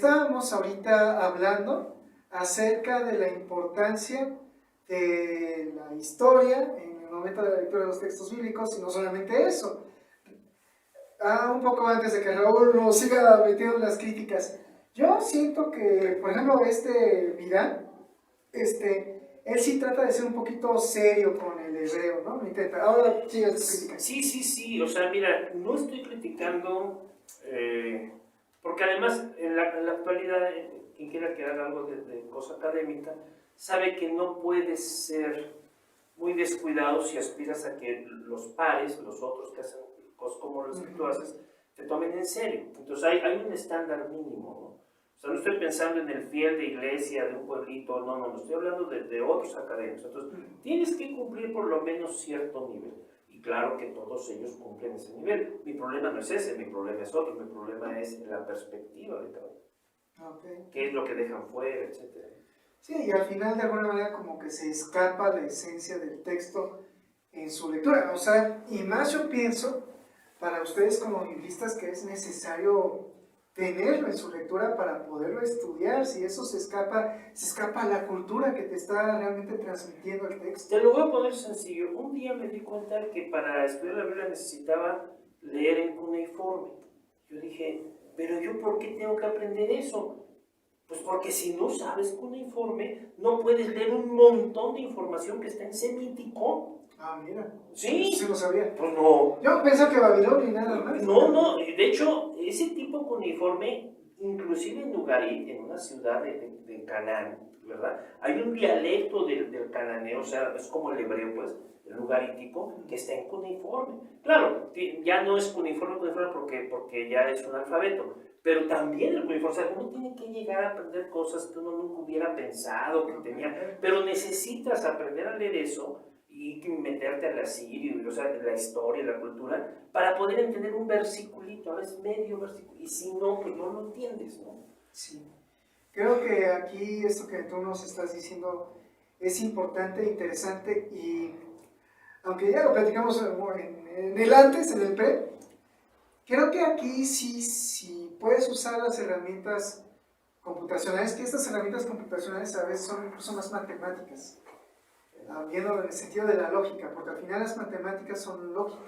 estábamos ahorita hablando acerca de la importancia de la historia en el momento de la lectura de los textos bíblicos, y no solamente eso. Un poco antes de que Raúl nos siga metiendo las críticas, yo siento que, por ejemplo, Vidal, él sí trata de ser un poquito serio con el hebreo, ¿no? Lo intenta. Ahora sigue las críticas. Sí, o sea, mira, no estoy criticando, porque además en la actualidad, quien quiera crear algo de cosa académica, sabe que no puedes ser muy descuidado si aspiras a que los pares, los otros que hacen cosas como los que tú haces, te tomen en serio. Entonces hay un estándar mínimo, ¿no? O sea, no estoy pensando en el fiel de iglesia, de un pueblito, no, estoy hablando de otros académicos. Entonces, tienes que cumplir por lo menos cierto nivel. Y claro que todos ellos cumplen ese nivel. Mi problema no es ese, mi problema es otro, mi problema es la perspectiva de cada uno. Okay. ¿Qué es lo que dejan fuera, etcétera? Sí, y al final de alguna manera como que se escapa la esencia del texto en su lectura. O sea, y más yo pienso, para ustedes como biblistas, que es necesario tenerlo en su lectura para poderlo estudiar. Si eso se escapa a la cultura que te está realmente transmitiendo el texto. Te lo voy a poner sencillo. Un día me di cuenta que para estudiar la Biblia necesitaba leer en cuneiforme. Yo dije, pero yo ¿por qué tengo que aprender eso? Pues porque si no sabes cuneiforme, no puedes leer un montón de información que está en semítico. Mira. Sí. Sí lo sabía. Pues no. Yo pensé que Babilonia y nada más. No. De hecho, ese tipo cuneiforme, inclusive en Ugarit, en una ciudad de Canaán, ¿verdad? Hay un dialecto del cananeo, o sea, es como el hebreo, pues, el ugarítico, que está en cuneiforme. Claro, ya no es cuneiforme porque ya es un alfabeto, pero también el cuneiforme, o sea, uno tiene que llegar a aprender cosas que uno nunca hubiera pensado que tenía, pero necesitas aprender a leer eso y meterte al asirio, o sea, la historia, la cultura, para poder entender un versiculito, a veces medio versículo, y si no, pues no lo entiendes, ¿no? Sí. Creo que aquí esto que tú nos estás diciendo es importante, interesante, y aunque ya lo platicamos en el antes, en el pre, creo que aquí sí puedes usar las herramientas computacionales, que estas herramientas computacionales a veces son incluso más matemáticas, viendo en el sentido de la lógica, porque al final las matemáticas son lógica.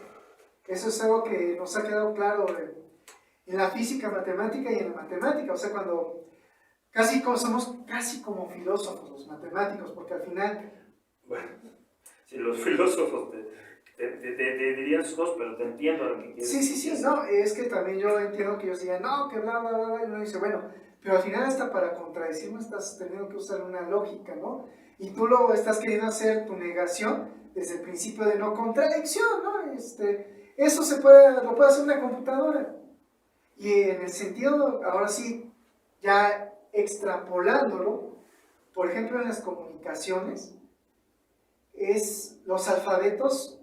Eso es algo que nos ha quedado claro en la física matemática y en la matemática, o sea, cuando somos casi como filósofos los matemáticos, porque al final... Bueno, si los filósofos te dirían sus cosas, pero te entiendo lo que quieres decir. Sí, no, es que también yo entiendo que ellos digan, no, que bla, bla, bla, bla, y uno dice, bueno, pero al final hasta para contradecirme estás teniendo que usar una lógica, ¿no? Y tú lo estás queriendo hacer tu negación desde el principio de no contradicción, ¿no? Eso lo puede hacer una computadora. Y en el sentido, ahora sí, ya extrapolándolo, por ejemplo en las comunicaciones, los alfabetos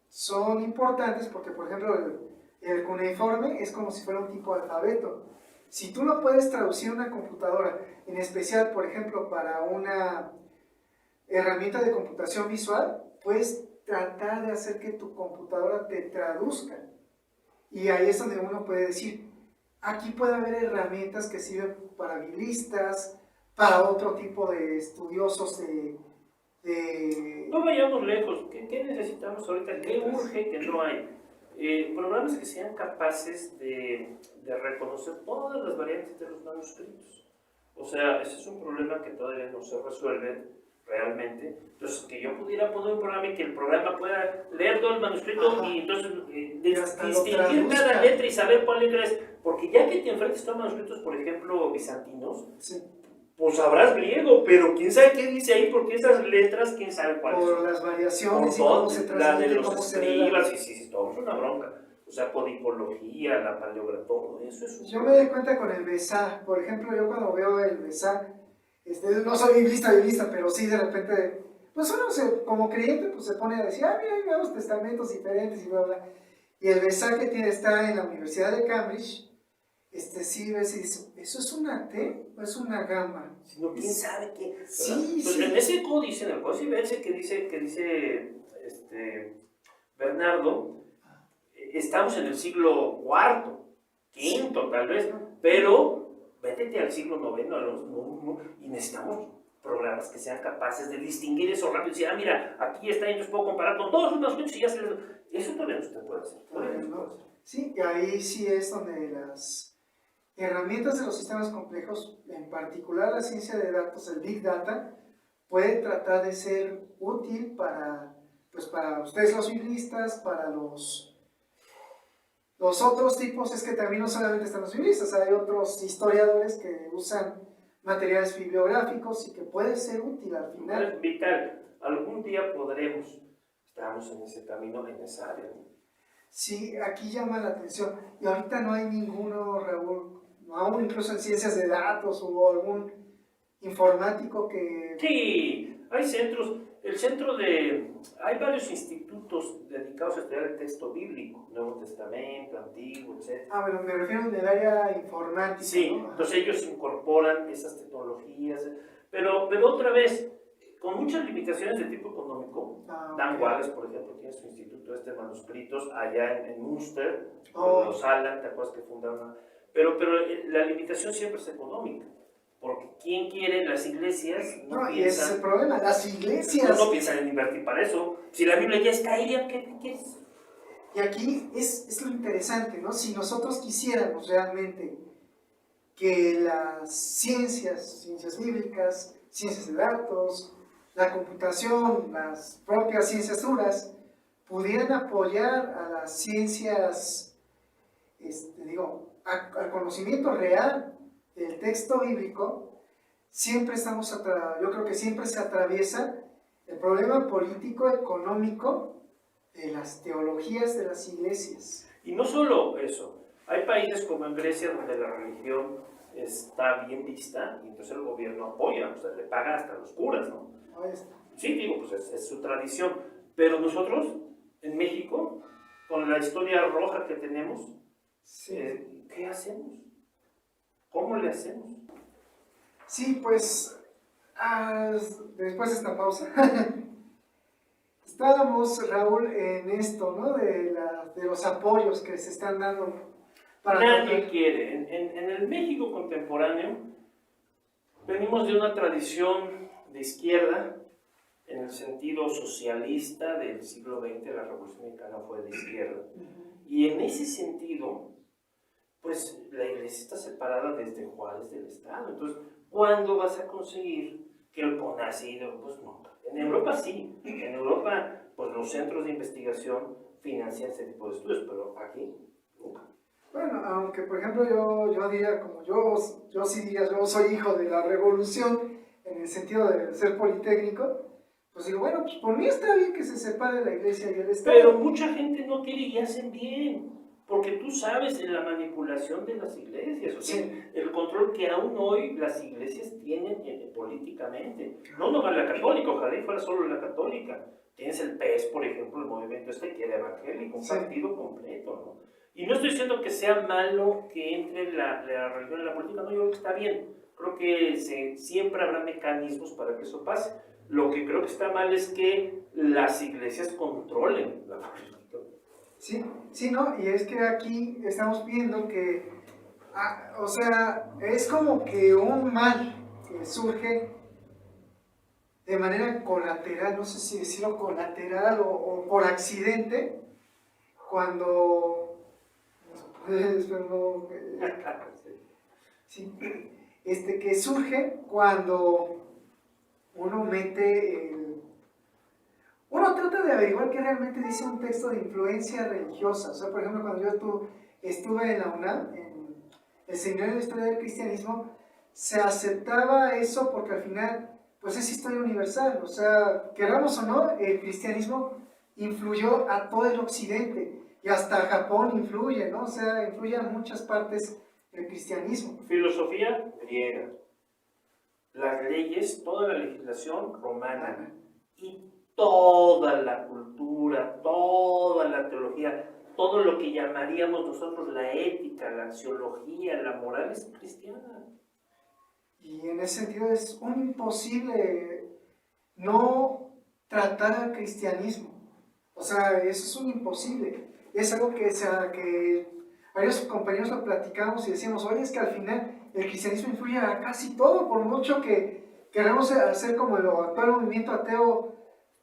son importantes porque, por ejemplo, el cuneiforme es como si fuera un tipo de alfabeto. Si tú lo puedes traducir a una computadora, en especial, por ejemplo, para una herramienta de computación visual, puedes tratar de hacer que tu computadora te traduzca. Y ahí es donde uno puede decir, aquí puede haber herramientas que sirven para biblistas, para otro tipo de estudiosos No vayamos lejos. ¿Qué necesitamos ahorita? ¿Qué urge que no hay? Programas que sean capaces de reconocer todas las variantes de los manuscritos. O sea, ese es un problema que todavía no se resuelve realmente. Entonces, que yo pudiera poner un programa y que el programa pueda leer todo el manuscrito. Ajá. Y entonces distinguir cada letra y saber cuál letra es. Porque ya que te enfrentes a manuscritos, por ejemplo, bizantinos, sí, pues sabrás griego, pero quién sabe qué dice ahí, porque esas letras, quién sabe cuáles son. Por las variaciones, por todo, la de los escribas, sí, todo es una bronca. O sea, codipología, la paleografía, todo eso es un... Yo me doy cuenta con el Besá. Por ejemplo, yo cuando veo el Besá, no soy biblista, pero sí de repente, pues uno como creyente pues se pone a decir, mira, hay nuevos testamentos diferentes y bla, bla. Y el Besá que está en la Universidad de Cambridge, sí ves y dice, ¿eso es una T o es una gamma? No, ¿quién sabe qué? Sí, pues sí. En ese códice, en el códice que dice Bernardo, estamos en el siglo IV, tal vez, pero Métete al siglo noveno, y necesitamos programas que sean capaces de distinguir eso rápido y decir, mira, aquí está, entonces puedo comparar con todos los manuscritos y ya se les... Eso todavía no se puede hacer. Sí, y ahí sí es donde las herramientas de los sistemas complejos, en particular la ciencia de datos, el Big Data, puede tratar de ser útil para, pues para ustedes los biblistas, para los otros tipos. Es que también no solamente están los biblistas, hay otros historiadores que usan materiales bibliográficos y que puede ser útil al final. Es vital. Algún día podremos. Estamos en ese camino, en esa área. Sí, aquí llama la atención. Y ahorita no hay ninguno, Raúl, aún incluso en ciencias de datos o algún informático que... Sí, hay centros. Hay varios institutos dedicados a estudiar el texto bíblico, Nuevo Testamento, Antiguo, etc. Bueno, me refiero en el área informática. Sí, ¿no? entonces ellos incorporan esas tecnologías, pero otra vez, con muchas limitaciones de tipo económico. Dan Wallace, por ejemplo, tiene su instituto de manuscritos allá en Münster, los Alan, ¿te acuerdas que fundaron? Pero la limitación siempre es económica. Porque ¿quién quiere? Las iglesias no piensan... Y ese es el problema, las iglesias... No piensan en invertir para eso. Si la Biblia ya está ahí, ¿qué quieres? Y aquí es lo interesante, ¿no? Si nosotros quisiéramos realmente que las ciencias bíblicas, ciencias de datos, la computación, las propias ciencias duras, pudieran apoyar a las ciencias, al conocimiento real del texto bíblico, yo creo que siempre se atraviesa el problema político, económico de las teologías de las iglesias. Y no solo eso, hay países como en Grecia donde la religión está bien vista y entonces el gobierno apoya, o sea, le paga hasta los curas, ¿no? Sí, digo, pues es su tradición, pero nosotros, en México, con la historia roja que tenemos, sí. ¿Qué hacemos? ¿Cómo le hacemos? Sí, pues, después de esta pausa, estábamos, Raúl, en esto, ¿no? De los apoyos que se están dando. Nadie quiere. En el México contemporáneo, venimos de una tradición de izquierda, en el sentido socialista del siglo XX, la Revolución Mexicana fue de izquierda. Y en ese sentido, pues la iglesia está separada desde Juárez del Estado. Entonces, ¿cuándo vas a conseguir que el CONACYT? Pues no. En Europa sí. En Europa, pues los centros de investigación financian ese tipo de estudios, pero aquí nunca. Bueno, aunque por ejemplo yo diría, como yo sí diría, yo soy hijo de la revolución en el sentido de ser politécnico, pues digo, bueno, pues por mí está bien que se separe la iglesia y el Estado. Pero mucha gente no quiere y hacen bien, porque tú sabes en la manipulación de las iglesias, o sea, el control que aún hoy las iglesias tienen políticamente. No nomás la católica, ojalá y fuera solo la católica. Tienes el PES, por ejemplo, el movimiento que era evangélico, un partido completo, ¿no? Y no estoy diciendo que sea malo que entre la religión en la política, no, yo creo que está bien. Creo que siempre habrá mecanismos para que eso pase. Lo que creo que está mal es que las iglesias controlen la política. Sí, ¿no? Y es que aquí estamos viendo que, o sea, es como que un mal que surge de manera colateral, no sé si decirlo colateral o por accidente, cuando... que surge cuando uno uno trata de averiguar qué realmente dice un texto de influencia religiosa. O sea, por ejemplo, cuando yo estuve en la UNAM, en el Seminario de Historia del Cristianismo, se aceptaba eso porque al final, pues es historia universal. O sea, queramos o no, el cristianismo influyó a todo el occidente. Y hasta Japón influye, ¿no? O sea, influye en muchas partes del cristianismo. Filosofía griega, las leyes, toda la legislación romana y toda la cultura, toda la teología, todo lo que llamaríamos nosotros la ética, la axiología, la moral es cristiana. Y en ese sentido es un imposible no tratar al cristianismo. O sea, eso es un imposible. Es algo que varios compañeros lo platicamos y decíamos, oye, es que al final el cristianismo influye a casi todo, por mucho que queremos hacer como el actual movimiento ateo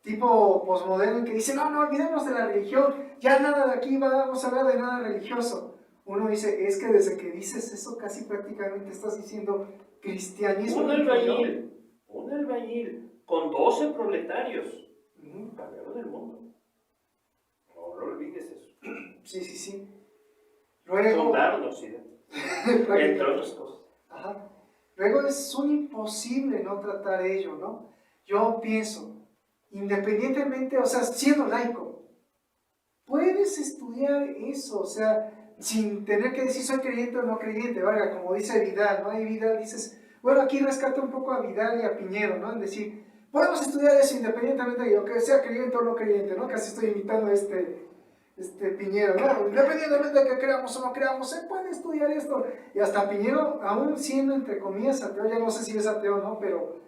tipo posmoderno que dice, no, no olvidemos de la religión, ya nada de aquí vamos a hablar de nada religioso. Uno dice, es que desde que dices eso casi prácticamente estás diciendo cristianismo. Un albañil con 12 proletarios cambiaron el mundo. No lo olvides eso. Sí, sí, sí. Luego, fundaron Occidente, entre otras cosas. Ajá. Luego es un imposible no tratar ello, ¿no? Yo pienso, independientemente, o sea, siendo laico, puedes estudiar eso, o sea, sin tener que decir soy creyente o no creyente, valga, como dice Vidal, ¿no? Y Vidal dices, bueno, aquí rescata un poco a Vidal y a Piñero, ¿no? En decir, podemos estudiar eso independientemente de que sea creyente o no creyente, ¿no? Casi estoy imitando a este Piñero, ¿no? Independientemente de que creamos o no creamos, se puede estudiar esto. Y hasta Piñero, aún siendo entre comillas ateo, ya no sé si es ateo o no, pero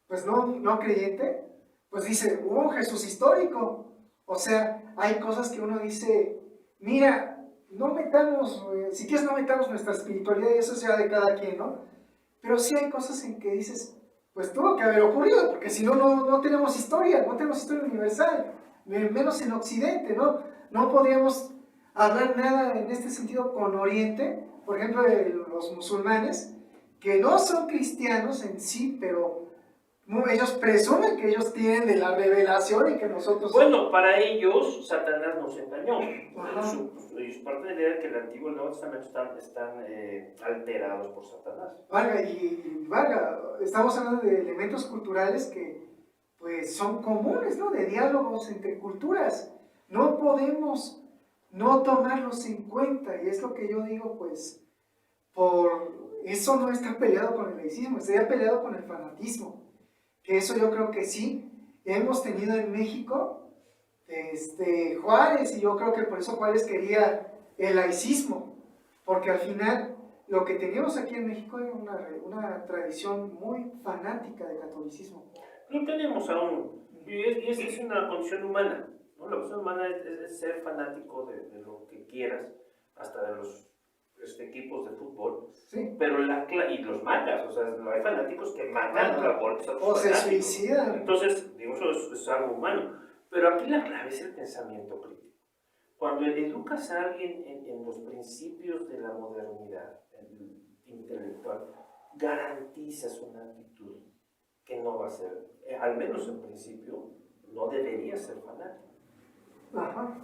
pues no creyente, pues dice, hubo un Jesús histórico. O sea, hay cosas que uno dice, mira, no metamos, si quieres no metamos nuestra espiritualidad y eso sea de cada quien, ¿no? Pero sí hay cosas en que dices, pues tuvo que haber ocurrido, porque si no, no tenemos historia, no tenemos historia universal, menos en Occidente, ¿no? No podríamos hablar nada en este sentido con Oriente, por ejemplo, de los musulmanes, que no son cristianos en sí, pero ellos presumen que ellos tienen de la revelación y que nosotros... Bueno, para ellos, Satanás nos engañó. Su parte de la idea es que el Antiguo y el Nuevo Testamento están alterados por Satanás. Valga, estamos hablando de elementos culturales que pues son comunes, ¿no? De diálogos entre culturas. No podemos no tomarlos en cuenta, y es lo que yo digo, pues, por eso no está peleado con el laicismo, estaría peleado con el fanatismo, que eso yo creo que sí, hemos tenido en México, Juárez, y yo creo que por eso Juárez quería el laicismo, porque al final lo que teníamos aquí en México era una tradición muy fanática de catolicismo. Lo tenemos aún, y es una condición humana. ¿No? La condición humana es ser fanático de lo que quieras, hasta de los equipos de fútbol, ¿sí? Pero y los matas, o sea, hay fanáticos que matan a golpes a o se suicidan. Entonces, digo, eso es algo humano. Pero aquí la clave es el pensamiento crítico. Cuando educas a alguien en los principios de la modernidad intelectual, garantizas una actitud que no va a ser, al menos en principio, no debería ser fanático. Ajá.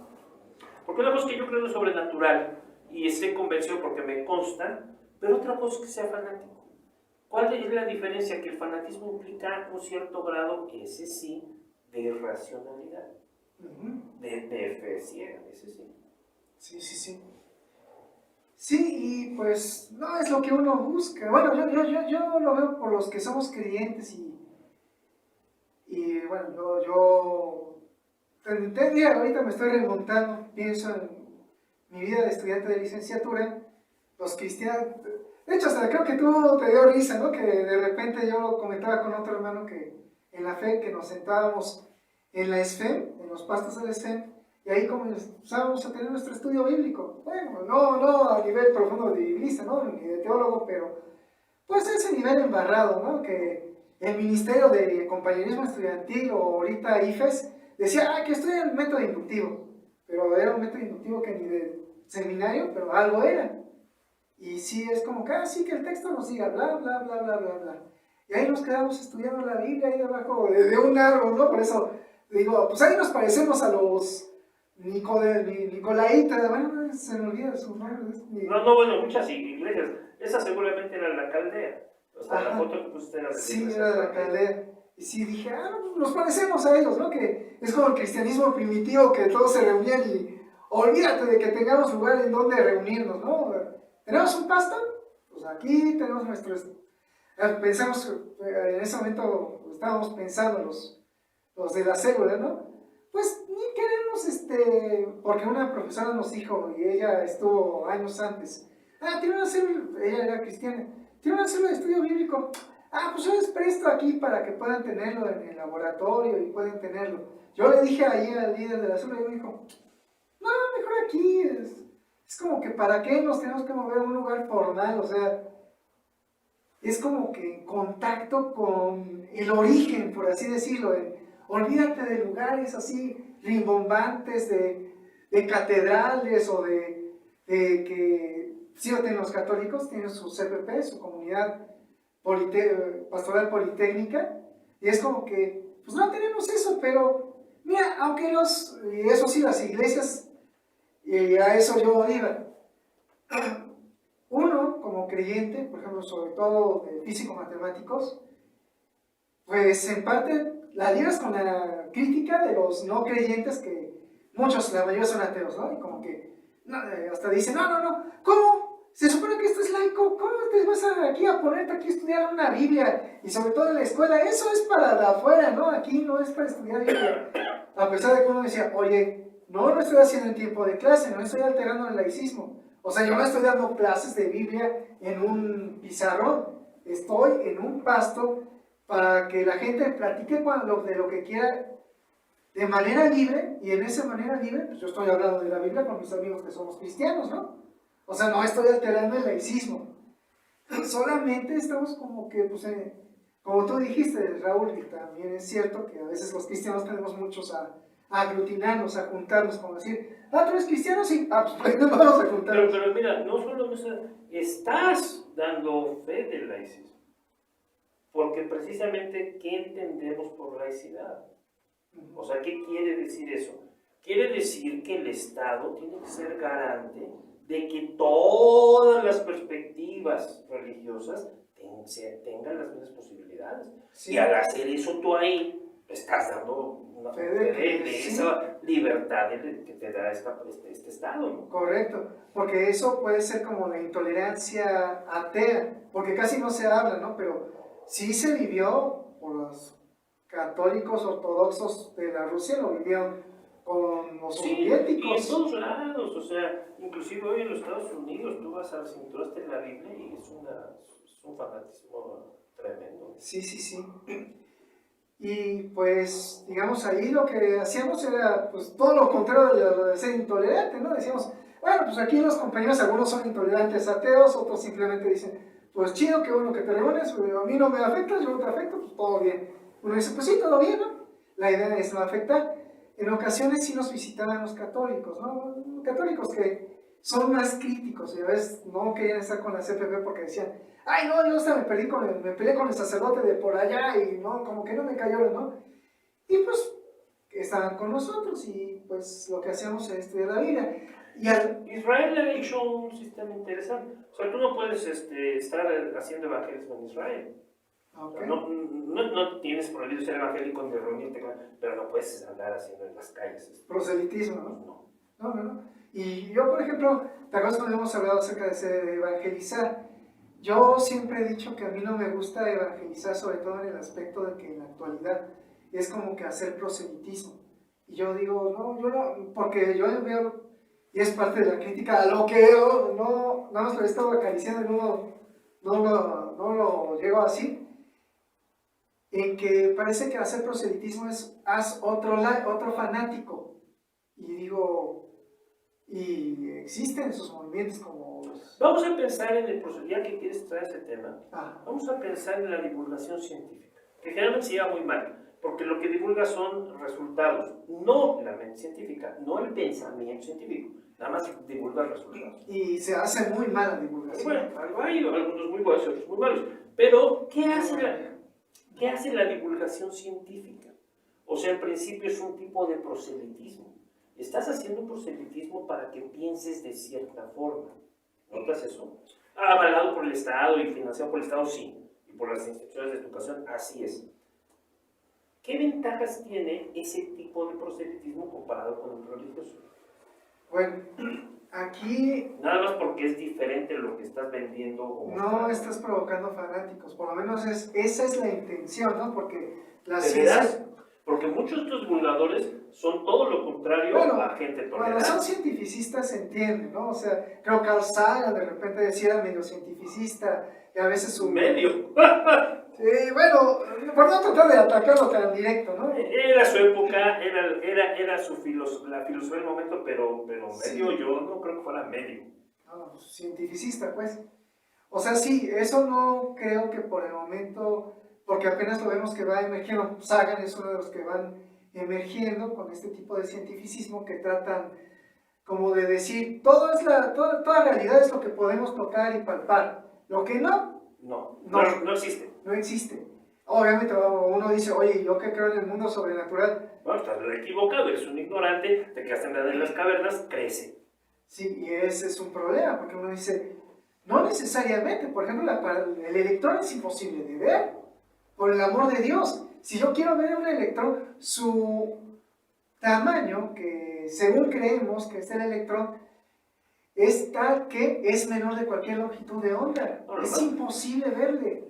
Porque una cosa es que yo creo en lo sobrenatural y estoy convencido porque me consta, pero otra cosa es que sea fanático. ¿Cuál es la diferencia? Que el fanatismo implica un cierto grado, ese sí, de irracionalidad, de fe ciega, ese sí. Sí. Sí, y pues no es lo que uno busca. Bueno, yo lo veo por los que somos creyentes y bueno, yo ahorita me estoy remontando, pienso en mi vida de estudiante de licenciatura, los cristianos, de hecho hasta creo que tú te dio risa, ¿no? Que de repente yo comentaba con otro hermano que en la fe, que nos sentábamos en la SFEM, en los pastos de la SFEM, y ahí comenzábamos a tener nuestro estudio bíblico. Bueno, no a nivel profundo de biblista, ¿no? Ni de teólogo, pero pues ese nivel embarrado, ¿no? Que el Ministerio de Compañerismo Estudiantil o ahorita IFES decía, que estoy en el método inductivo, pero era un método inductivo que ni de seminario, pero algo era. Y sí, es como que, sí, que el texto nos diga, bla, bla, bla, bla, bla, bla. Y ahí nos quedamos estudiando la Biblia ahí debajo de un árbol, ¿no? Por eso digo, pues ahí nos parecemos a los Nicolaitas, bueno, se me olvida su nombre. Bueno, muchas iglesias. Esa seguramente era la Caldea. O sea, la foto que pusiste era de sí, era de la Caldea. Y sí, dije, nos parecemos a ellos, ¿no? Que es como el cristianismo primitivo, que todos se reunían y olvídate de que tengamos lugar en donde reunirnos, ¿no? ¿Tenemos un pastor? Pues aquí tenemos nuestros... Pensamos, en ese momento estábamos pensando los de la célula, ¿no? Pues ni queremos, porque una profesora nos dijo, y ella estuvo años antes, tiene una célula, ella era cristiana, tiene una célula de estudio bíblico, pues yo les presto aquí para que puedan tenerlo en el laboratorio y pueden tenerlo. Yo le dije ahí al líder de la célula y me dijo, no, mejor aquí, es como que para qué nos tenemos que mover a un lugar formal, o sea, es como que en contacto con el origen, por así decirlo. Olvídate de lugares así rimbombantes, de catedrales o de que, fíjate, los católicos tienen su CPP, su comunidad pastoral politécnica, y es como que, pues no tenemos eso, pero mira, aunque y eso sí, las iglesias, y a eso yo iba, uno como creyente, por ejemplo, sobre todo de físico-matemáticos, pues en parte la libras con la crítica de los no creyentes que muchos, la mayoría son ateos, ¿no? Y como que hasta dicen, no, ¿cómo? Se supone que esto es laico, ¿cómo te vas aquí a ponerte aquí a estudiar una Biblia? Y sobre todo en la escuela, eso es para de afuera, ¿no? Aquí no es para estudiar Biblia. A pesar de que uno decía, oye, no estoy haciendo en tiempo de clase, no estoy alterando el laicismo. O sea, yo no estoy dando clases de Biblia en un pizarrón, estoy en un pasto para que la gente platique de lo que quiera de manera libre, y en esa manera libre, pues yo estoy hablando de la Biblia con mis amigos que somos cristianos, ¿no? O sea, no estoy alterando el laicismo. Solamente estamos como que, pues, como tú dijiste, Raúl, y también es cierto que a veces los cristianos tenemos muchos a aglutinarnos, a juntarnos, como decir, tú eres cristiano, sí, pues no vamos a juntarnos. Pero mira, no solo eso, estás dando fe del laicismo. Porque precisamente, ¿qué entendemos por laicidad? O sea, ¿qué quiere decir eso? Quiere decir que el Estado tiene que ser garante de que todas las perspectivas religiosas tengan las mismas posibilidades. Sí. Y al hacer eso tú ahí estás dando una fe de esa libertad que te da este Estado, ¿no? Correcto, porque eso puede ser como la intolerancia atea, porque casi no se habla, ¿no? Pero sí se vivió por los católicos ortodoxos de la Rusia, lo vivieron con los soviéticos. Y en todos lados, o sea, inclusive hoy en los Estados Unidos tú vas a las cinturas de la Biblia y es un fanatismo tremendo. Sí. Y pues, digamos, ahí lo que hacíamos era pues todo lo contrario de ser intolerante, ¿no? Decíamos, bueno, pues aquí los compañeros, algunos son intolerantes ateos, otros simplemente dicen, pues chido, qué bueno que te reúnes, a mí no me afecta, yo no te afecto, pues todo bien. Uno dice, pues sí, todo bien, ¿no? La idea es no afectar. En ocasiones sí nos visitaban los católicos, ¿no? Católicos que son más críticos y a veces no querían estar con la CPP porque decían, ay, no, yo hasta me peleé con el sacerdote de por allá y no, como que no me cayó, ¿no? Y pues estaban con nosotros y pues lo que hacíamos era estudiar la Biblia. Israel ha hecho un sistema interesante. O sea, tú no puedes estar haciendo evangelismo en Israel. Okay. No tienes prohibido ser evangélico ni reunirte con, pero no puedes andar haciendo en las calles. Proselitismo, ¿no? No. Y yo, por ejemplo, ¿te acuerdas cuando hemos hablado acerca de evangelizar? Yo siempre he dicho que a mí no me gusta evangelizar, sobre todo en el aspecto de que en la actualidad es como que hacer proselitismo. Y yo digo, no, yo no, porque yo veo, y es parte de la crítica a lo que yo nada más lo he estado acariciando y no lo llego así, en que parece que hacer proselitismo es haz otro fanático. Y digo, y existen esos movimientos como... Vamos a pensar en el proselitismo, ya que quieres traer ese tema, vamos a pensar en la divulgación científica, que generalmente se lleva muy mal, porque lo que divulga son resultados, no la mente científica, no el pensamiento científico, nada más divulga resultados. Y se hace muy mal la divulgación. Bueno, hay algunos muy buenos y otros muy malos, pero ¿qué hace la divulgación científica? O sea, en principio es un tipo de proselitismo. Estás haciendo un proselitismo para que pienses de cierta forma. ¿Notas eso? Avalado por el Estado y financiado por el Estado, sí. Y por las instituciones de educación, así es. ¿Qué ventajas tiene ese tipo de proselitismo comparado con el religioso? Bueno, aquí... Nada más porque es diferente lo que estás vendiendo. O no estás provocando fanáticos, por lo menos esa es la intención, ¿no? Porque la ciencia... Porque muchos de estos divulgadores son todo lo contrario a gente tolerante. Cuando son cientificistas se entiende, ¿no? O sea, creo que Carl Sagan de repente decía era medio cientificista y a veces su... ¿Medio? Bueno, por no tratar de atacarlo tan directo, ¿no? Era su época, era la filosofía del momento, pero medio, sí. Yo no creo que fuera medio. No, cientificista, pues. O sea, sí, eso no creo que por el momento, porque apenas lo vemos que va emergiendo, Sagan es uno de los que van emergiendo con este tipo de cientificismo que tratan como de decir, toda realidad es lo que podemos tocar y palpar, lo que no, No existe. no existe. Obviamente uno dice, oye, yo que creo en el mundo sobrenatural. Bueno, estás equivocado, eres un ignorante, te quedaste en las cavernas, crece. Sí, y ese es un problema, porque uno dice, no necesariamente, por ejemplo, el electrón es imposible de ver, por el amor de Dios. Si yo quiero ver un electrón, su tamaño, que según creemos que es el electrón, es tal que es menor de cualquier longitud de onda. Bueno, es imposible verle.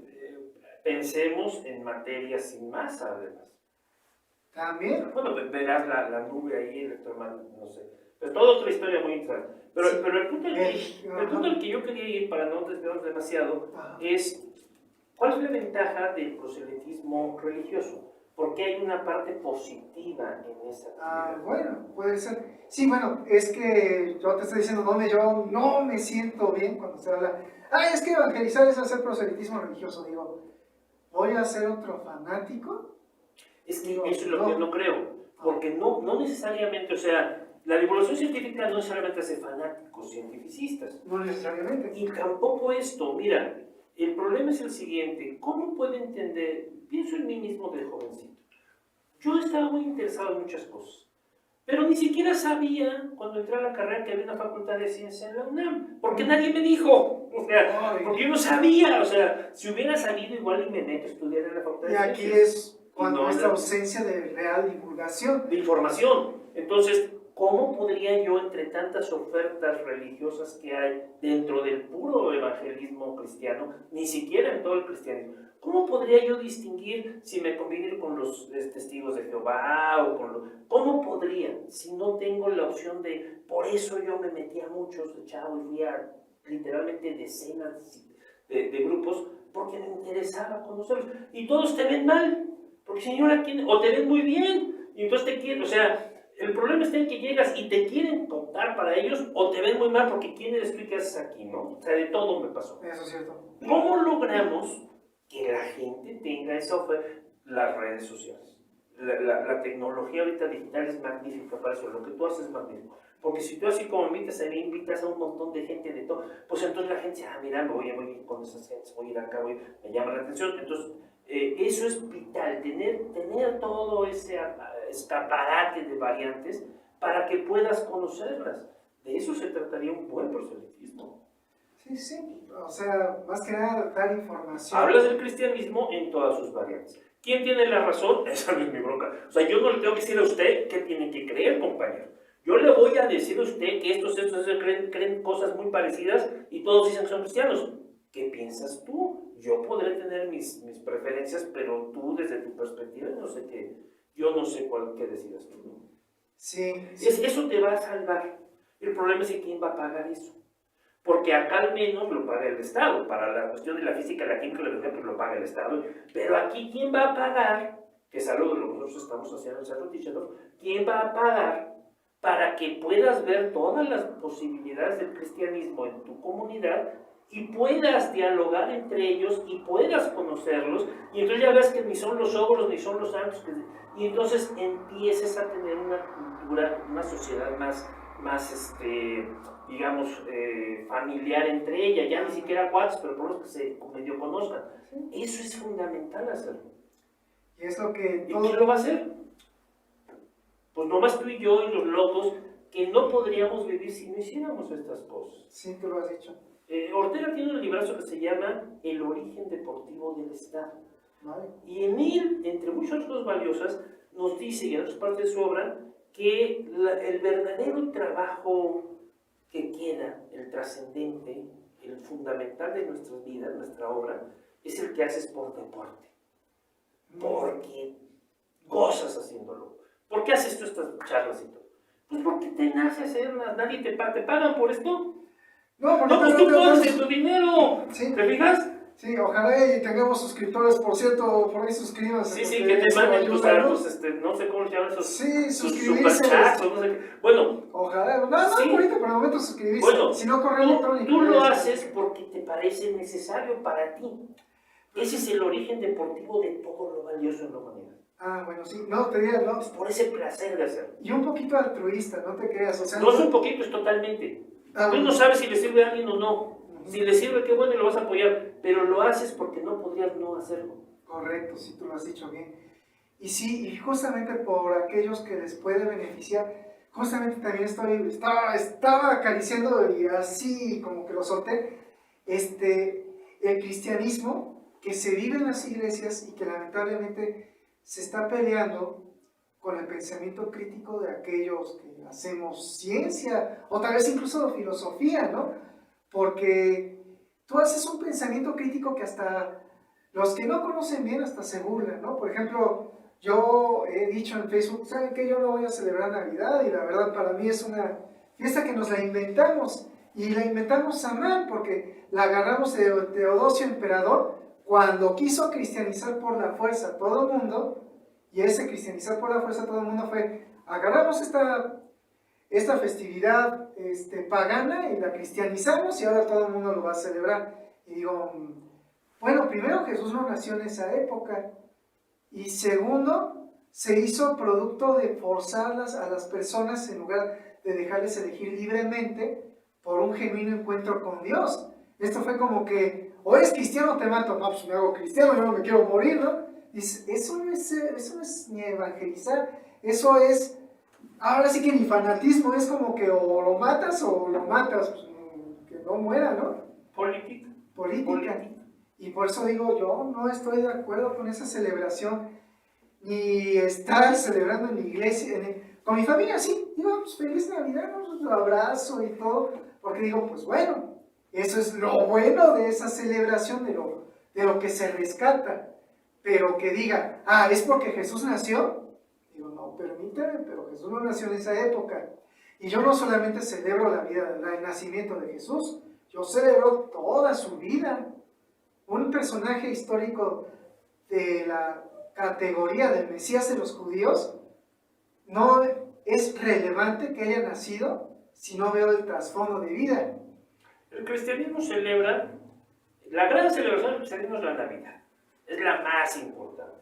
Pensemos en materia sin masa, además. También. Bueno, verás la nube ahí, electromagnética, no sé. Es toda otra historia muy interesante. Pero, Sí. pero el punto al que yo quería ir, para no desviarnos demasiado, es ¿cuál es la ventaja del proselitismo religioso? Porque hay una parte positiva en esa actividad. Bueno, puede ser. Sí, bueno, es que yo te estoy diciendo donde yo no me siento bien cuando se habla. Es que evangelizar es hacer proselitismo religioso. Digo, ¿voy a ser otro fanático? Es que eso es lo que no creo. Porque no necesariamente, o sea, la divulgación científica no necesariamente hace fanáticos cientificistas. No necesariamente. Y tampoco esto, mira, el problema es el siguiente, ¿cómo puedo entender? Pienso en mí mismo de jovencito. Yo estaba muy interesado en muchas cosas, pero ni siquiera sabía cuando entré a la carrera que había una facultad de ciencia en la UNAM, porque nadie me dijo, o sea, porque yo no sabía, o sea, si hubiera sabido igual y me meto a estudiar en la facultad de ciencias. Y aquí es cuando no, esta ausencia de real divulgación. De información. Entonces, ¿cómo podría yo, entre tantas ofertas religiosas que hay dentro del puro evangelismo cristiano, ni siquiera en todo el cristianismo, cómo podría yo distinguir si me conviene ir con los testigos de Jehová o con los... ¿Cómo podría? Si no tengo la opción de... Por eso yo me metí a muchos de chavo y fui a literalmente decenas de grupos porque me interesaba conocerlos. Y todos te ven mal, porque señora, o te ven muy bien, y entonces te quieren, o sea... El problema está en que llegas y te quieren contar para ellos o te ven muy mal porque quién eres tú y qué haces aquí, ¿no? O sea, de todo me pasó. Eso es cierto. ¿Cómo logramos que la gente tenga esa oferta? Las redes sociales. La tecnología ahorita digital es magnífica para eso. Lo que tú haces es magnífico. Porque si tú así como invitas a mí, invitas a un montón de gente de todo, pues entonces la gente dice, mira, me voy a ir con esas gentes, voy a ir acá, me llama la atención. Entonces, eso es vital, tener todo ese escaparate de variantes para que puedas conocerlas. De eso se trataría un buen proselitismo. Sí, o sea, más que nada dar información. Hablas del cristianismo en todas sus variantes. ¿Quién tiene la razón? Esa no es mi bronca. O sea, yo no le tengo que decir a usted qué tiene que creer, compañero. Yo le voy a decir a usted que estos creen cosas muy parecidas y todos dicen que son cristianos. ¿Qué piensas tú? Yo podré tener mis preferencias, pero tú desde tu perspectiva no sé qué. Yo no sé qué decidas tú, ¿no? Sí. Eso te va a salvar. El problema es que quién va a pagar eso. Porque acá al menos lo paga el Estado. Para la cuestión de la física, la química, la biología, pues lo paga el Estado. Pero aquí, ¿quién va a pagar? Que es algo de lo que nosotros estamos haciendo en Cerro Tichenov. ¿Quién va a pagar para que puedas ver todas las posibilidades del cristianismo en tu comunidad y puedas dialogar entre ellos y puedas conocerlos? Y entonces ya ves que ni son los ogros ni son los santos. Y entonces empieces a tener una cultura, una sociedad más digamos, familiar entre ellas, ya ni siquiera cuates, pero por lo menos que se medio conozcan. Eso es fundamental hacerlo. Y es lo que... ¿Y quién lo va a hacer? Pues nomás tú y yo y los locos, que no podríamos vivir si no hiciéramos estas cosas. Sí, tú lo has dicho. Ortega tiene un librazo que se llama El origen deportivo del Estado. Vale. Y en él, entre muchas cosas valiosas, nos dice, y en otras partes de su obra, que el verdadero trabajo que queda, el trascendente, el fundamental de nuestras vidas, nuestra obra, es el que haces por deporte. Porque gozas haciéndolo. ¿Por qué haces tú estas charlas y todo? Pues porque te nace hacerlas, nadie te pagan por esto. No, pues tú pones tu dinero. Sí. ¿Te fijas? Sí, ojalá y tengamos suscriptores, por cierto, por ahí suscríbanse. Sí, porque que te eso manden tus ayuda, ¿no? datos, no sé cómo se llaman esos, Sí, sus suscribirse. superchats o no sé qué. Bueno, Ojalá, no, sí. ahorita por el momento suscribirse. Bueno, Si no, correo electrónico. tú lo haces porque te parece necesario para ti. Ese es el origen deportivo de todo lo valioso en la humanidad. Ah, bueno, sí, no, te diría, no. Es por ese placer de hacerlo. Y un poquito altruista, no te creas, o sea. No es un poquito, es totalmente. Tú no sabes si le sirve a alguien o no. Si le sirve, qué bueno y lo vas a apoyar, pero lo haces porque no podrías no hacerlo. Correcto, sí, tú lo has dicho bien. Y sí, y justamente por aquellos que les puede beneficiar, justamente también estaba acariciando y así como que lo solté, el cristianismo que se vive en las iglesias y que lamentablemente se está peleando con el pensamiento crítico de aquellos que hacemos ciencia o tal vez incluso filosofía, ¿no? Porque tú haces un pensamiento crítico que hasta los que no conocen bien hasta se burlan, ¿no? Por ejemplo, yo he dicho en Facebook, ¿saben qué? Yo no voy a celebrar Navidad y la verdad para mí es una fiesta que nos la inventamos y la inventamos a mal porque la agarramos de Teodosio Emperador cuando quiso cristianizar por la fuerza a todo el mundo y ese cristianizar por la fuerza a todo el mundo fue, agarramos esta festividad pagana y la cristianizamos y ahora todo el mundo lo va a celebrar. Y digo, bueno, primero Jesús no nació en esa época y segundo se hizo producto de forzarlas a las personas en lugar de dejarles elegir libremente por un genuino encuentro con Dios. Esto fue como que, o eres cristiano o te mato. No, pues me hago cristiano, yo no me quiero morir, ¿no? Dice, eso no es ni evangelizar, eso es, ahora sí que ni fanatismo, es como que o lo matas o lo matas, pues, que no muera, ¿no? Política. Y por eso digo, yo no estoy de acuerdo con esa celebración, ni estar celebrando en la iglesia, con mi familia sí, digo, pues feliz Navidad, ¿no? Pues, lo abrazo y todo, porque digo, pues bueno, eso es lo bueno de esa celebración, de lo que se rescata. Pero que diga, es porque Jesús nació, digo, no, permíteme, pero Jesús no nació en esa época. Y yo no solamente celebro la vida, el nacimiento de Jesús, yo celebro toda su vida. Un personaje histórico de la categoría del Mesías de los judíos, no es relevante que haya nacido si no veo el trasfondo de vida. El cristianismo celebra, la gran celebración del cristianismo es la Navidad. Es la más importante.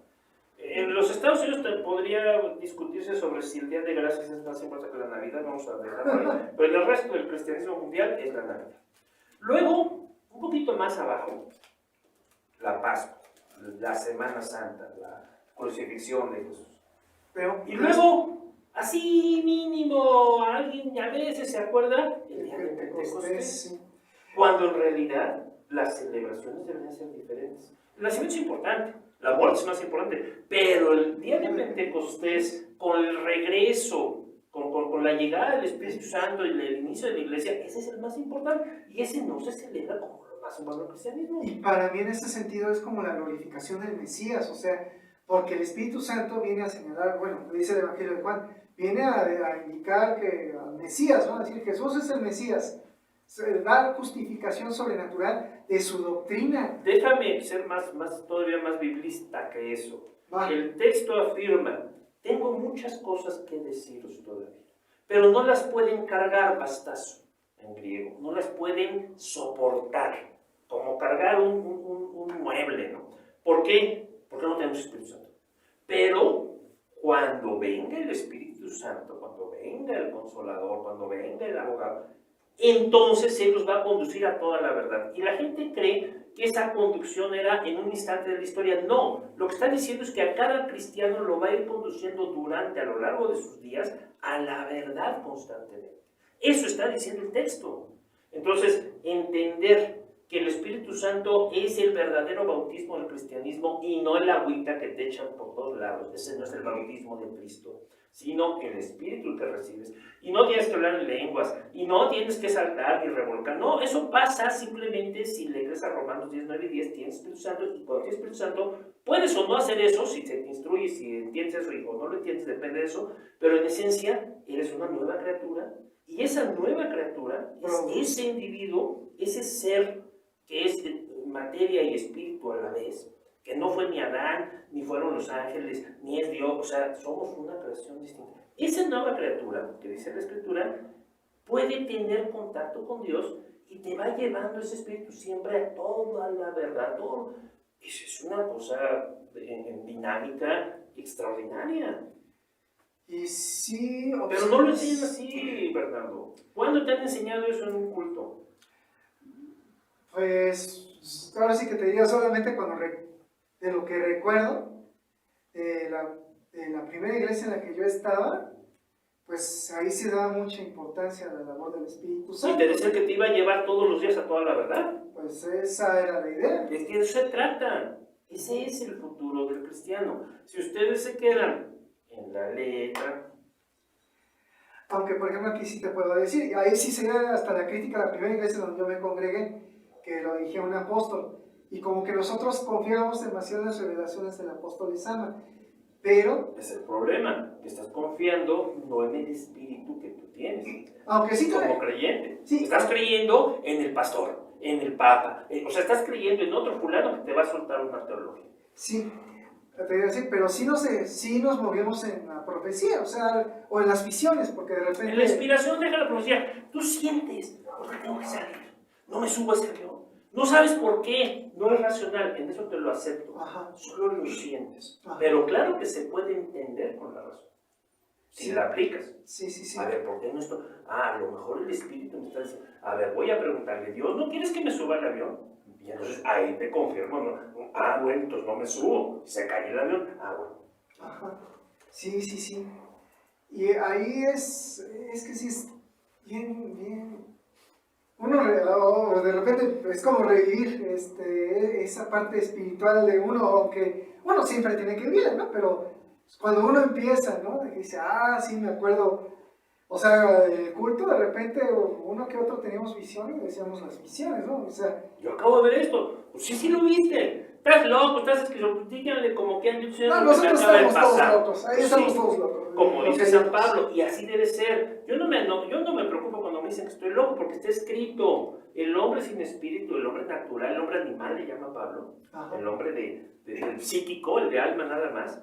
En los Estados Unidos podría discutirse sobre si el Día de Gracias es más importante que la Navidad, vamos a dejarlo ahí, pero en el resto del cristianismo mundial es la Navidad. Luego, un poquito más abajo, la Pascua, la Semana Santa, la crucifixión de Jesús. Y luego, así mínimo, alguien a veces se acuerda el Día de Pentecostés, cuando en realidad las celebraciones deberían ser diferentes. El nacimiento es importante, la muerte es más importante, pero el día de Pentecostés, con el regreso, con la llegada del Espíritu Santo y el inicio de la iglesia, ese es el más importante y ese no se celebra como lo más humano del cristianismo. Y para mí en ese sentido es como la glorificación del Mesías, o sea, porque el Espíritu Santo viene a señalar, bueno, dice el Evangelio de Juan, viene a indicar que al Mesías, ¿no? Es decir, Jesús es el Mesías, dar justificación sobrenatural de su doctrina. Déjame ser todavía más biblista que eso. El texto afirma, tengo muchas cosas que deciros todavía, pero no las pueden cargar, bastazo, en griego, no las pueden soportar, como cargar un mueble, ¿no? ¿Por qué? Porque no tenemos Espíritu Santo. Pero cuando venga el Espíritu Santo, cuando venga el Consolador, cuando venga el Abogado, entonces Él los va a conducir a toda la verdad. Y la gente cree que esa conducción era en un instante de la historia. No, lo que está diciendo es que a cada cristiano lo va a ir conduciendo a lo largo de sus días, a la verdad constantemente. Eso está diciendo el texto. Entonces, entender que el Espíritu Santo es el verdadero bautismo del cristianismo y no el agüita que te echan por todos lados. Ese no es el bautismo de Cristo, sino el Espíritu que recibes. Y no tienes que hablar en lenguas, y no tienes que saltar y revolcar. No, eso pasa simplemente si le crees a Romanos 10, 9 y 10, tienes Espíritu Santo, y cuando tienes Espíritu Santo, puedes o no hacer eso, si se te instruye, si entiendes eso o no lo entiendes, depende de eso, pero en esencia eres una nueva criatura, y esa nueva criatura es ese individuo, ese ser que es materia y espíritu a la vez, que no fue ni Adán, ni fueron los ángeles, ni es Dios, o sea, somos una creación distinta. Esa nueva criatura, que dice la Escritura, puede tener contacto con Dios y te va llevando ese espíritu siempre a toda la verdad. Todo. Eso es una cosa en dinámica extraordinaria. Y sí, pero no lo enseñan así, Bernardo. ¿Cuándo te han enseñado eso en un culto? Pues ahora sí que te diría solamente de lo que recuerdo, de la primera iglesia en la que yo estaba, pues ahí se daba mucha importancia a la labor del Espíritu Santo. Y te decían que te iba a llevar todos los días a toda la verdad. Pues esa era la idea. Es que de eso se trata. Ese es el futuro del cristiano. Si ustedes se quedan en la letra. Aunque, por ejemplo, aquí sí te puedo decir, ahí sí sería hasta la crítica a la primera iglesia donde yo me congregué, que lo dirigía un apóstol. Y como que nosotros confiábamos demasiado en las revelaciones del apóstol Lezama. Pero es el problema, que estás confiando no en el espíritu que tú tienes. Aunque sí como creyente. Sí. Estás creyendo en el pastor, en el papa. O sea, estás creyendo en otro fulano que te va a soltar una teología. Sí, te iba a decir, pero sí nos movemos en la profecía, o sea, o en las visiones, porque de repente... En la inspiración deja la profecía. Tú sientes, porque tengo que salir. No me subo a ese avión. No sabes por qué. No es racional. En eso te lo acepto. Ajá. Solo lo sientes. Ajá. Pero claro que se puede entender con la razón. Si la aplicas. Sí. A ver, ¿por qué no esto? A lo mejor el espíritu me está diciendo, a ver, voy a preguntarle, Dios, ¿no quieres que me suba al avión? Y entonces ahí te confirmo, ¿no? Bueno, entonces no me subo. Se cae el avión. Bueno. Ajá. Sí. Y ahí es que sí es bien. Uno de repente es como revivir esa parte espiritual de uno, aunque uno siempre tiene que vivir, ¿no? Pero cuando uno empieza, ¿no? Y dice, sí, me acuerdo. O sea, el culto, de repente, uno que otro teníamos visiones y decíamos las visiones, ¿no? O sea... Yo acabo de ver esto. Pues sí lo viste. Estás loco, estás esquizofrénico. Díganle como que han dicho. No, nosotros estamos todos locos. Ahí estamos todos locos. Como dice San Pablo, y así debe ser. Yo no me preocupo cuando me dicen que estoy loco, porque está escrito. El hombre sin espíritu, el hombre natural, el hombre animal, le llama Pablo. Ajá. El hombre del psíquico, el de alma nada más.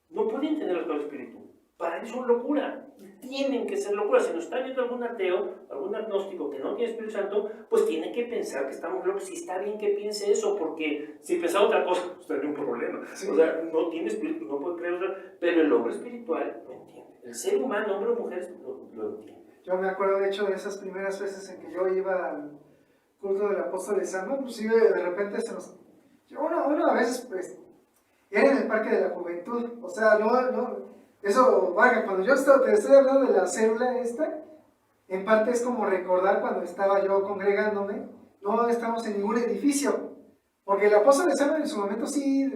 No pueden tener el todo espíritu. Para ellos son locura. Tienen que ser locura. Si nos está viendo algún ateo, algún agnóstico que no tiene Espíritu Santo, pues tiene que pensar que estamos locos. Si está bien que piense eso, porque si piensa otra cosa, pues tendría un problema. Sí. O sea, no tiene espíritu, no puede creer. Pero el hombre espiritual lo entiende. El ser humano, hombre o mujer, lo entiende. Yo me acuerdo, de hecho, de esas primeras veces en que yo iba al culto del apóstol Lezama, inclusive de repente uno a veces, pues, era en el Parque de la Juventud. O sea, eso, vaya, cuando te estoy hablando de la célula esta, en parte es como recordar cuando estaba yo congregándome, no estamos en ningún edificio, porque el apóstol Lezama en su momento sí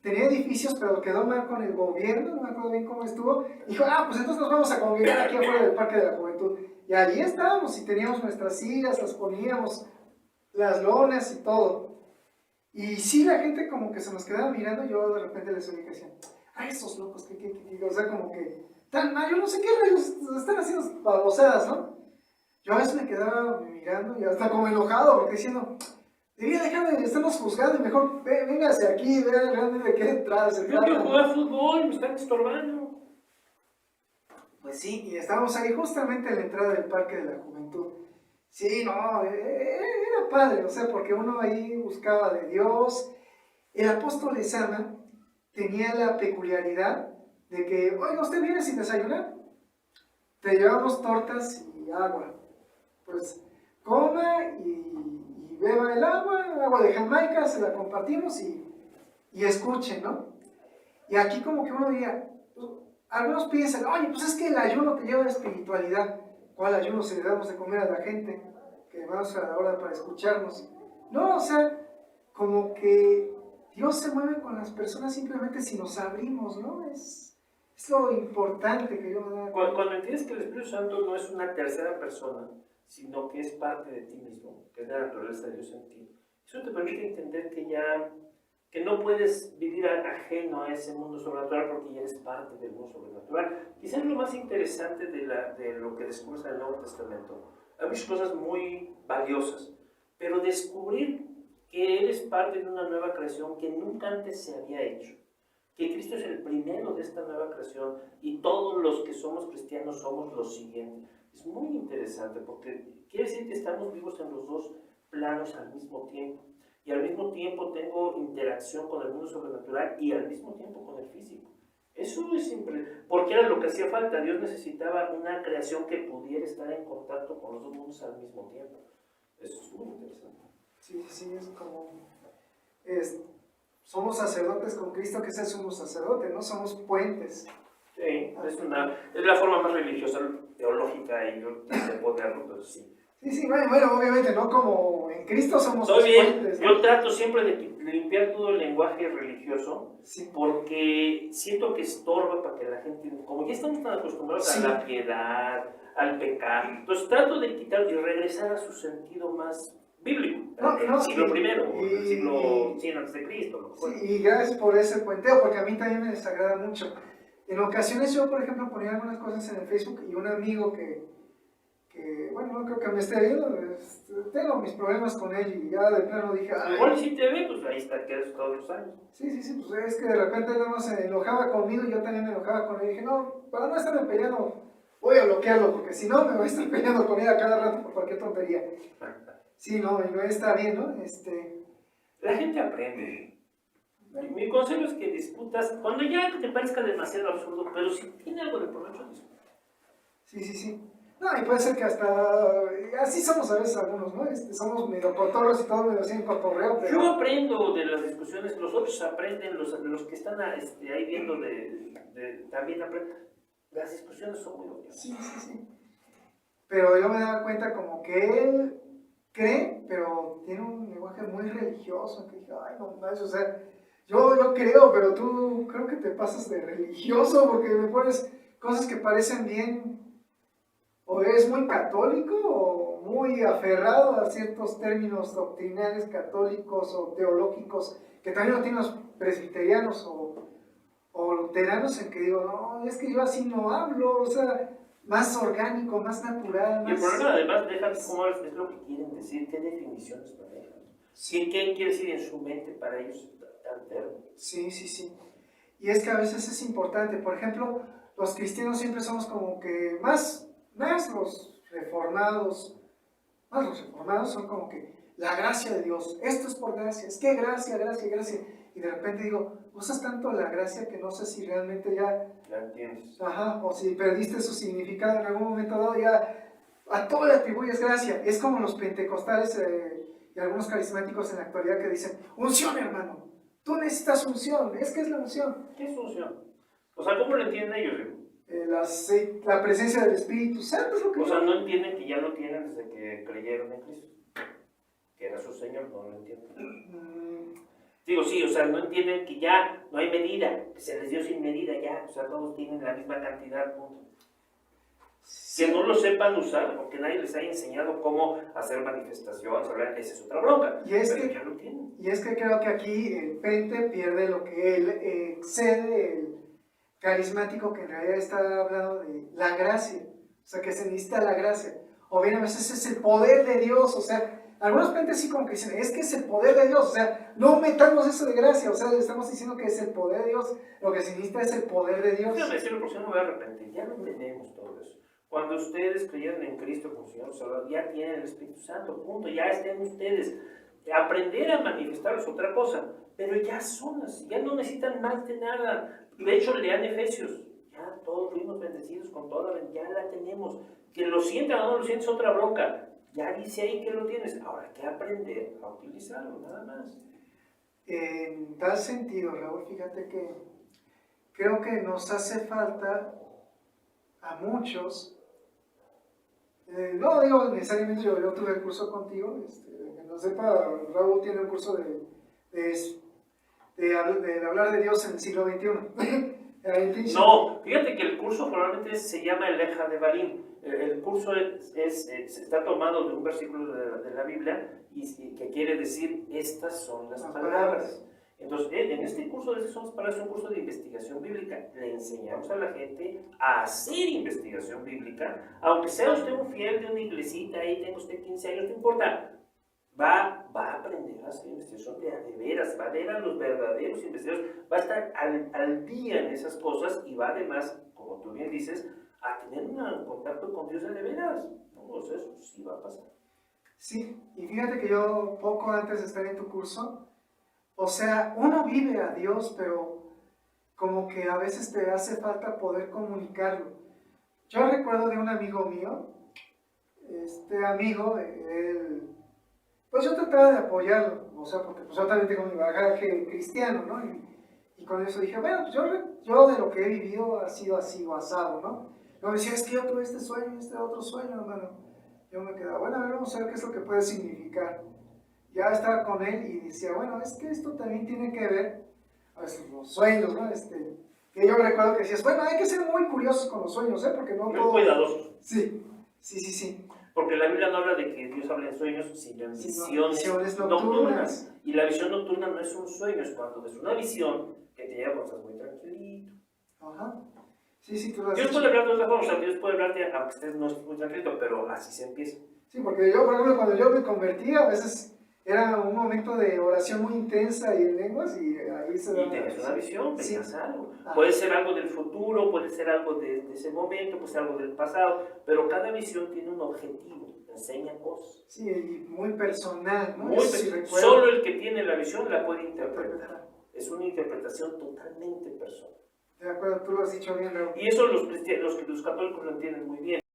tenía edificios, pero quedó mal con el gobierno, no me acuerdo bien cómo estuvo, y dijo, pues entonces nos vamos a congregar aquí afuera del Parque de la Juventud, y allí estábamos, y teníamos nuestras sillas, las poníamos, las lonas y todo, y sí la gente como que se nos quedaba mirando, yo de repente les oí que decían, esos locos, o sea, como que, tan mal, yo no sé qué rayos están haciendo babosadas, ¿no? Yo a veces me quedaba mirando y hasta como enojado, porque diciendo, debería dejar de estarnos juzgando y mejor véngase aquí, vean realmente de qué detrás. Yo quiero jugar fútbol, me están estorbando. Pues sí, y estábamos ahí justamente en la entrada del Parque de la Juventud. Sí, no, era padre, o sea, porque uno ahí buscaba de Dios. El apóstol Lezama tenía la peculiaridad de que, oiga, ¿usted viene sin desayunar? Te llevamos tortas y agua. Pues coma y beba el agua de Jamaica, se la compartimos y escuchen, ¿no? Y aquí como que uno diría, algunos piensan, oye, pues es que el ayuno te lleva a la espiritualidad. ¿Cuál ayuno si le damos de comer a la gente que vamos a la hora para escucharnos? No, o sea, como que Dios se mueve con las personas simplemente si nos abrimos, ¿no? Es lo importante que yo me da. Cuando entiendes que el Espíritu Santo no es una tercera persona, sino que es parte de ti mismo, que es la naturaleza de Dios en ti, eso te permite entender que no puedes vivir ajeno a ese mundo sobrenatural porque ya eres parte del mundo sobrenatural. Quizás lo más interesante de lo que descubres en el Nuevo Testamento. Hay muchas cosas muy valiosas, pero descubrir que eres parte de una nueva creación que nunca antes se había hecho, que Cristo es el primero de esta nueva creación y todos los que somos cristianos somos los siguientes. Es muy interesante porque quiere decir que estamos vivos en los dos planos al mismo tiempo, y al mismo tiempo tengo interacción con el mundo sobrenatural y al mismo tiempo con el físico. Eso es simple, porque era lo que hacía falta. Dios necesitaba una creación que pudiera estar en contacto con los dos mundos al mismo tiempo. Eso es muy interesante. Sí, sí, es como... somos sacerdotes con Cristo, que es el sumo sacerdote, ¿no? Somos puentes. Sí, es la forma más religiosa, teológica y de ponerlo, pero sí. Sí, bueno, obviamente, no como en Cristo somos Estoy bien, puentes, ¿no? yo trato siempre de limpiar todo el lenguaje religioso, Sí. porque siento que estorba para que la gente, como ya estamos tan acostumbrados Sí. a la piedad, al pecado, entonces trato de quitar y regresar a su sentido más bíblico, del siglo I, del siglo 100 antes de Cristo. Lo que fuera. Sí, y gracias por ese puenteo, porque a mí también me desagrada mucho. En ocasiones yo, por ejemplo, ponía algunas cosas en el Facebook y un amigo que bueno, no creo que me esté viendo, tengo mis problemas con él y ya de plano dije... Ay, igual si te ve, pues ahí está, quedas todos los años. Sí, pues es que de repente él nada más se enojaba conmigo y yo también me enojaba con él. Y dije, no, para no estarme peleando, voy a bloquearlo, porque si no me voy a estar peleando con él a cada rato por cualquier tontería. Sí, no, y no está bien, ¿no? La gente aprende. Mi consejo es que discutas cuando ya te parezca demasiado absurdo, pero si tiene algo de provecho, discuta. Sí. No, y puede ser que hasta... Así somos a veces algunos, ¿no? Somos medio cotorros y todo medio así en cotorreo, pero... Yo aprendo de las discusiones, los otros aprenden, los que están ahí viendo también aprenden. Las discusiones son muy obvias. Sí. Pero yo me daba cuenta como que él cree, pero tiene un lenguaje muy religioso, que dije, ay, no manches, o sea, yo creo, pero tú creo que te pasas de religioso porque me pones cosas que parecen bien, o eres muy católico o muy aferrado a ciertos términos doctrinales católicos o teológicos que también lo tienen los presbiterianos o luteranos, en que digo, no, es que yo así no hablo, o sea, más orgánico, más natural. Y el problema además, déjame cómo es lo que quieren decir, qué definiciones manejan. Sí, ¿qué quiere decir en su mente para ellos tan término? Sí. Y es que a veces es importante, por ejemplo, los cristianos siempre somos como que más los reformados son como que la gracia de Dios, esto es por gracia, es que gracia, y de repente digo, usas tanto la gracia que no sé si realmente ya entiendes. O si perdiste su significado en algún momento dado, ya a todo le atribuyes gracia. Es como los pentecostales y algunos carismáticos en la actualidad que dicen, unción, hermano, tú necesitas unción, ¿qué es la unción? ¿Qué es unción? O sea, ¿cómo lo entienden ellos? La presencia del Espíritu Santo es lo que... O sea, no entienden que ya lo tienen desde que creyeron en Cristo, que era su Señor, no lo entienden. Digo, sí, o sea, no entienden que ya no hay medida, que se les dio sin medida ya, o sea, todos tienen la misma cantidad, punto. Sí. Que no lo sepan usar, porque nadie les haya enseñado cómo hacer manifestaciones, esa es otra bronca, pero ya lo tienen. Y es que creo que aquí el pente pierde lo que él excede el carismático, que en realidad está hablando de la gracia, o sea, que se necesita la gracia, o bien a veces es el poder de Dios, o sea, algunos pentes sí como que dicen, es que es el poder de Dios, o sea, no metamos eso de gracia, o sea, estamos diciendo que es el poder de Dios, lo que se necesita es el poder de Dios. Déjame decirlo, porque si no me voy a arrepentir, ya no tenemos todo eso. Cuando ustedes creyeron en Cristo como Señor Salvador, ya tienen el Espíritu Santo, punto, ya estén ustedes. Aprender a manifestar es otra cosa, pero ya son así, ya no necesitan más de nada. De hecho, lean Efesios, ya todos fuimos bendecidos con toda, ya la tenemos. Que lo sientan o no lo sientan es otra bronca. Ya dice ahí que lo tienes, ahora hay que aprender a utilizarlo, nada más. En tal sentido, Raúl, fíjate que creo que nos hace falta a muchos, no digo necesariamente yo tuve el curso contigo, que no sepa, Raúl tiene un curso de hablar de Dios en el siglo XXI. No, fíjate que el curso probablemente se llama el Leja de Barín. El curso está tomado de un versículo de la Biblia y que quiere decir, estas son las palabras. Entonces, en este curso de Son las Palabras es un curso de investigación bíblica. Le enseñamos a la gente a hacer investigación bíblica, aunque sea usted un fiel de una iglesita, ahí tenga usted 15 años, no importa. Va a aprender a hacer investigación de veras, va a ver a los verdaderos investigadores, va a estar al día en esas cosas y va además, como tú bien dices, a tener un contacto con Dios de veras. Entonces, eso sí va a pasar. Sí, y fíjate que yo poco antes de estar en tu curso, o sea, uno vive a Dios, pero como que a veces te hace falta poder comunicarlo. Yo recuerdo de un amigo mío, este amigo, él, pues yo trataba de apoyarlo, o sea, porque pues yo también tengo mi bagaje cristiano, ¿no? Y con eso dije, bueno, pues yo de lo que he vivido ha sido así o asado, ¿no? Luego decía, es que yo tuve este sueño, este otro sueño, hermano. Yo me quedaba, bueno, a ver, vamos a ver qué es lo que puede significar. Ya estaba con él y decía, bueno, es que esto también tiene que ver, a veces los sueños, ¿no? Que yo recuerdo que decías, bueno, hay que ser muy curiosos con los sueños, ¿eh? Porque no Muy todo... cuidadosos. Sí, sí, sí, sí. Porque la Biblia no habla de que Dios habla en sueños, sino en visiones nocturnas. Y la visión nocturna no es un sueño, es cuando es una visión que te lleva cuando estás muy tranquilito. Ajá. Sí, sí, tú lo has Dios dicho. puede hablar de otra forma, o sea, Dios puede hablarte aunque estés no estés muy tranquilito, pero así se empieza. Sí, porque yo, por ejemplo, cuando yo me convertí, a veces era un momento de oración muy intensa y en lenguas y ahí se Y tienes una visión, sí. veías algo. Ah. Puede ser algo del futuro, puede ser algo de ese momento, puede ser algo del pasado, pero cada visión tiene un objetivo, enseña cosas. Sí, y muy personal, ¿no? Muy Sí, recuerdo. solo el que tiene la visión la puede interpretar. Es una interpretación totalmente personal. De acuerdo, tú lo has dicho bien, Raúl. Y eso los católicos lo entienden muy bien.